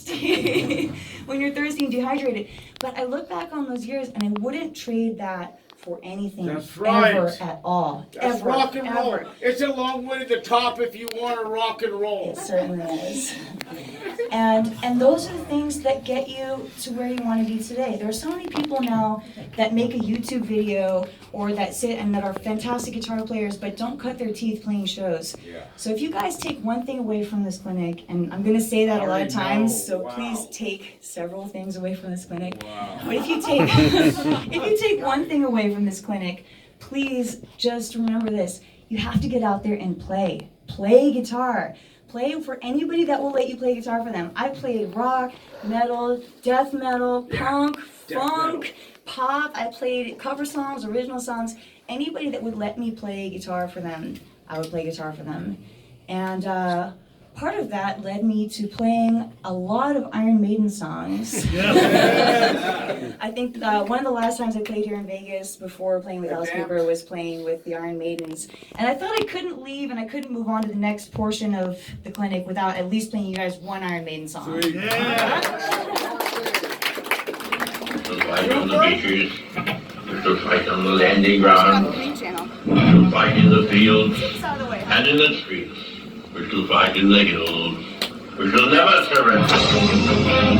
thirsty, when you're thirsty and dehydrated. But I look back on those years and I wouldn't trade that for anything. That's right. Ever at all. That's ever, rock and roll. ever. It's a long way to the top if you want to rock and roll. It certainly is. And those are the things that get you to where you want to be today. There are so many people now that make a YouTube video or that sit and that are fantastic guitar players but don't cut their teeth playing shows. Yeah. So if you guys take one thing away from this clinic, and I'm going to say that a lot of times, so Wow. please take several things away from this clinic. Wow. But if you take one thing away from this clinic, please just remember this. You have to get out there and play. Play guitar. Play for anybody that will let you play guitar for them. I played rock, metal, death metal, punk, funk, pop. I played cover songs, original songs. Anybody that would let me play guitar for them, I would play guitar for them. And part of that led me to playing a lot of Iron Maiden songs. I think one of the last times I played here in Vegas before playing with Alice Cooper was playing with the Iron Maidens. And I thought I couldn't leave and I couldn't move on to the next portion of the clinic without at least playing you guys one Iron Maiden song. To fight on the beaches, to fight on the landing ground, to fight in the fields and in the streets, to fight in the hills. We shall never surrender.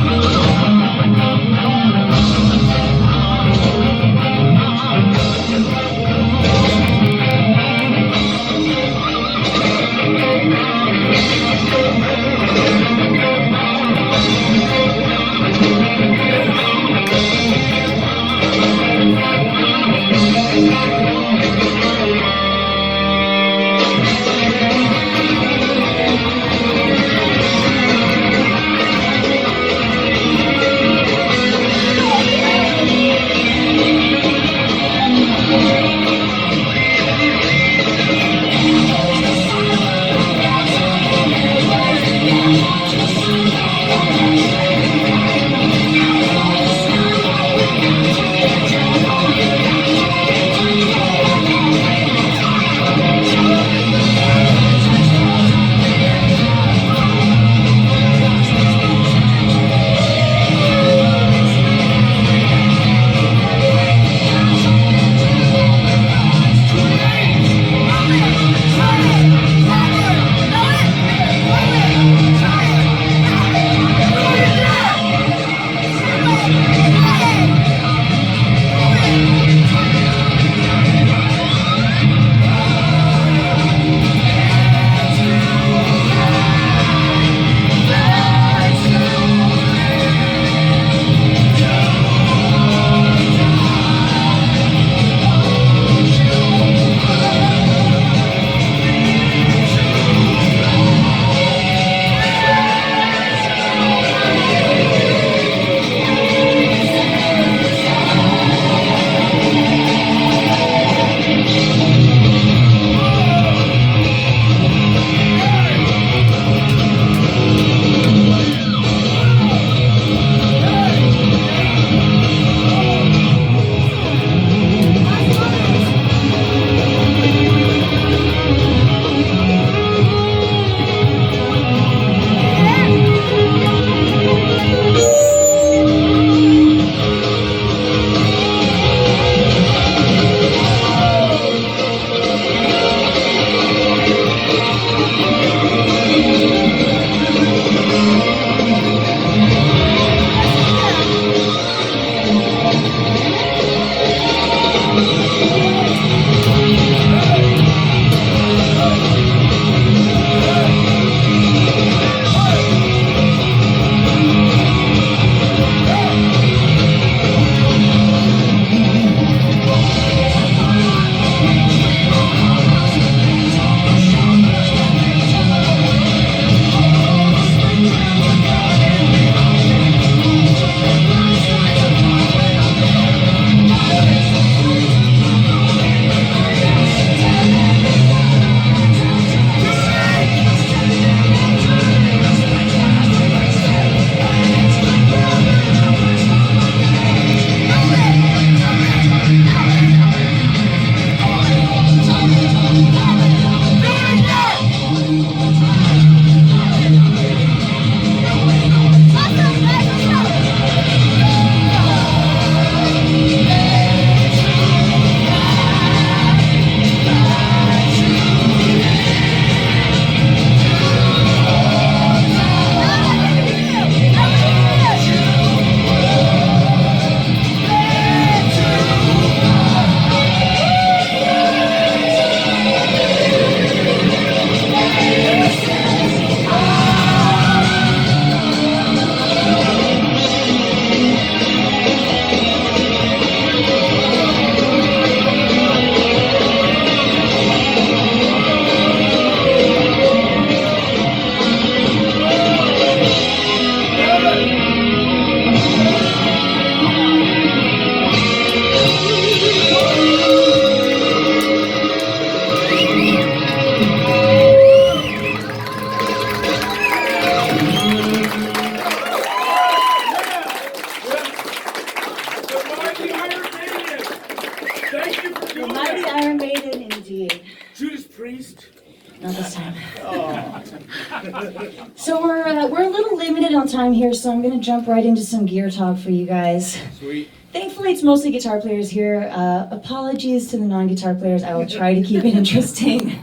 on time here, so I'm gonna jump right into some gear talk for you guys. Sweet. Thankfully, it's mostly guitar players here. Apologies to the non-guitar players. I will try to keep it interesting.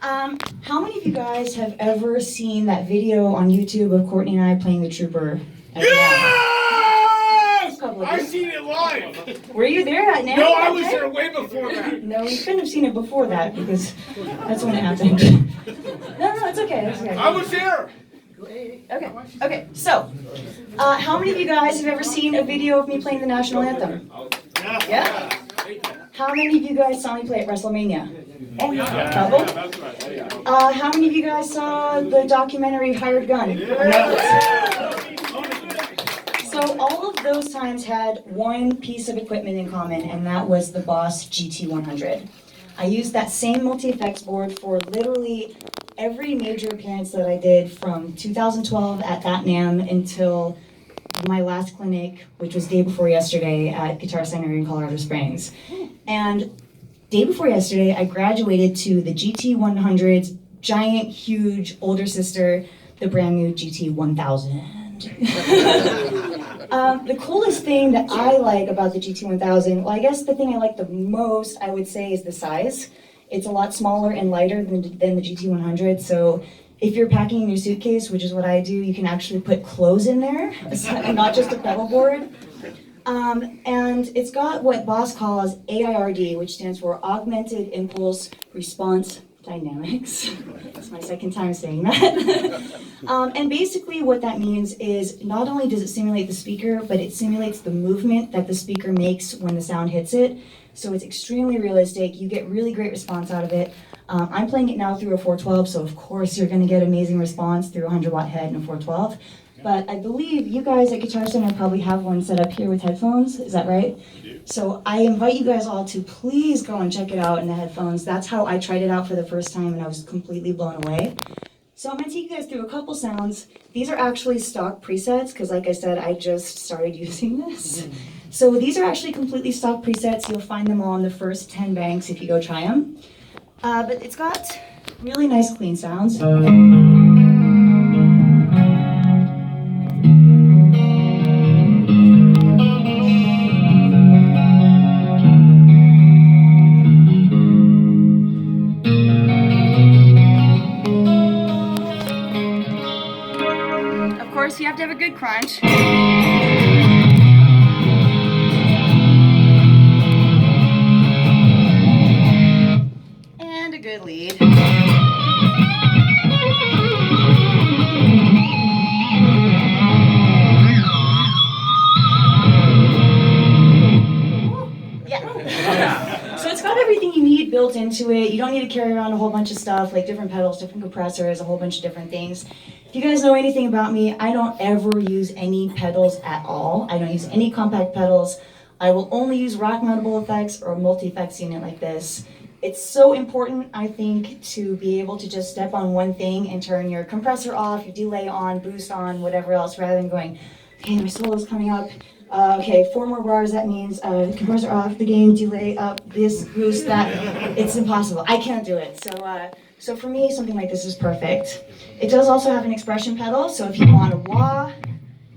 How many of you guys have ever seen that video on YouTube of Courtney and I playing the Trooper? Yes! Couple of I you. seen it live. Were you there at now? No, I was there way before that. No, you couldn't have seen it before that because that's when it happened. No, it's okay. It's okay. I was there. Okay. So, how many of you guys have ever seen a video of me playing the national anthem? Yeah. How many of you guys saw me play at WrestleMania? Couple. How many of you guys saw the documentary Hired Gun? So all of those times had one piece of equipment in common, and that was the Boss GT100. I used that same multi-effects board for literally every major appearance that I did from 2012 at that NAMM until my last clinic, which was day before yesterday at Guitar Center in Colorado Springs. And day before yesterday, I graduated to the GT100's giant, huge older sister, the brand new GT1000. The coolest thing that I like about the GT1000, well, I guess the thing I like the most, I would say, is the size. It's a lot smaller and lighter than the GT100, so if you're packing in your suitcase, which is what I do, you can actually put clothes in there, and not just a pedal board. And it's got what Boss calls AIRD, which stands for Augmented Impulse Response Dynamics. That's my second time saying that. And basically what that means is not only does it simulate the speaker, but it simulates the movement that the speaker makes when the sound hits it. So it's extremely realistic. You get really great response out of it. I'm playing it now through a 412, so of course you're going to get amazing response through a 100-watt head and a 412. But I believe you guys at Guitar Center probably have one set up here with headphones. Is that right? So I invite you guys all to please go and check it out in the headphones. That's how I tried it out for the first time, and I was completely blown away. So I'm going to take you guys through a couple sounds. These are actually stock presets, because like I said, I just started using this. So these are actually completely stock presets. You'll find them all on the first 10 banks if you go try them. But it's got really nice clean sounds. Of course, you have to have a good crunch. And a good lead. Yeah. So it's got everything you need built into it. You don't need to carry around a whole bunch of stuff, like different pedals, different compressors, a whole bunch of different things. If you guys know anything about me, I don't ever use any pedals at all. I don't use any compact pedals. I will only use rack mountable effects or a multi-effects unit like this. It's so important, I think, to be able to just step on one thing and turn your compressor off, your delay on, boost on, whatever else, rather than going, okay, my solo's coming up. Okay, 4 more bars, that means compressor off, the gain, delay up, this, boost, that. It's impossible. I can't do it. So for me, something like this is perfect. It does also have an expression pedal, so if you want to wah,